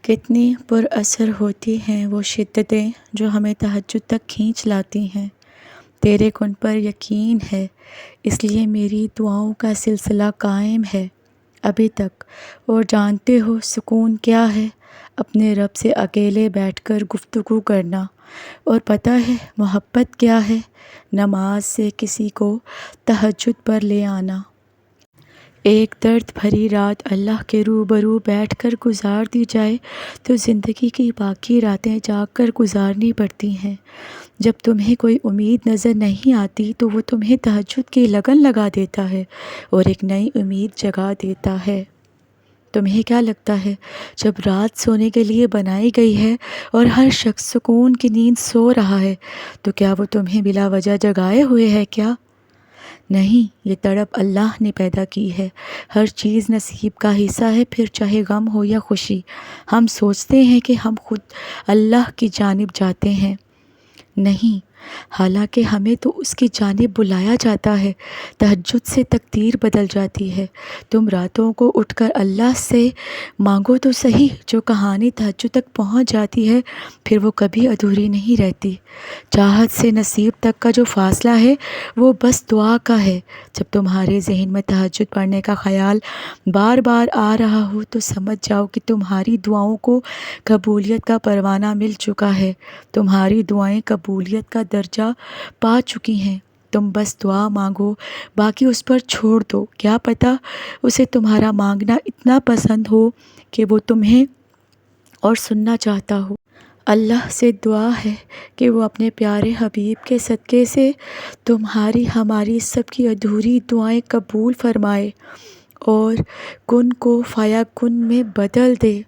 کتنی پر اثر ہوتی ہیں وہ شدتیں جو ہمیں تہجد تک کھینچ لاتی ہیں۔ تیرے کن پر یقین ہے، اس لیے میری دعاؤں کا سلسلہ قائم ہے ابھی تک۔ اور جانتے ہو سکون کیا ہے؟ اپنے رب سے اکیلے بیٹھ کر گفتگو کرنا۔ اور پتہ ہے محبت کیا ہے؟ نماز سے کسی کو تہجد پر لے آنا۔ ایک درد بھری رات اللہ کے روبرو بیٹھ کر گزار دی جائے تو زندگی کی باقی راتیں جاگ کر گزارنی پڑتی ہیں۔ جب تمہیں کوئی امید نظر نہیں آتی تو وہ تمہیں تہجد کی لگن لگا دیتا ہے اور ایک نئی امید جگا دیتا ہے۔ تمہیں کیا لگتا ہے جب رات سونے کے لیے بنائی گئی ہے اور ہر شخص سکون کی نیند سو رہا ہے تو کیا وہ تمہیں بلا وجہ جگائے ہوئے ہے کیا؟ نہیں، یہ تڑپ اللہ نے پیدا کی ہے۔ ہر چیز نصیب کا حصہ ہے، پھر چاہے غم ہو یا خوشی۔ ہم سوچتے ہیں کہ ہم خود اللہ کی جانب جاتے ہیں، نہیں، حالانکہ ہمیں تو اس کی جانب بلایا جاتا ہے۔ تہجد سے تقدیر بدل جاتی ہے۔ تم راتوں کو اٹھ کر اللہ سے مانگو تو صحیح، جو کہانی تہجد تک پہنچ جاتی ہے پھر وہ کبھی ادھوری نہیں رہتی۔ چاہت سے نصیب تک کا جو فاصلہ ہے وہ بس دعا کا ہے۔ جب تمہارے ذہن میں تہجد پڑھنے کا خیال بار بار آ رہا ہو تو سمجھ جاؤ کہ تمہاری دعاؤں کو قبولیت کا پروانہ مل چکا ہے۔ تمہاری دعائیں قبولیت کا درجہ پا چکی ہیں۔ تم بس دعا مانگو، باقی اس پر چھوڑ دو۔ کیا پتہ اسے تمہارا مانگنا اتنا پسند ہو کہ وہ تمہیں اور سننا چاہتا ہو۔ اللہ سے دعا ہے کہ وہ اپنے پیارے حبیب کے صدقے سے تمہاری ہماری سب کی ادھوری دعائیں قبول فرمائے اور کن کو فیکن میں بدل دے۔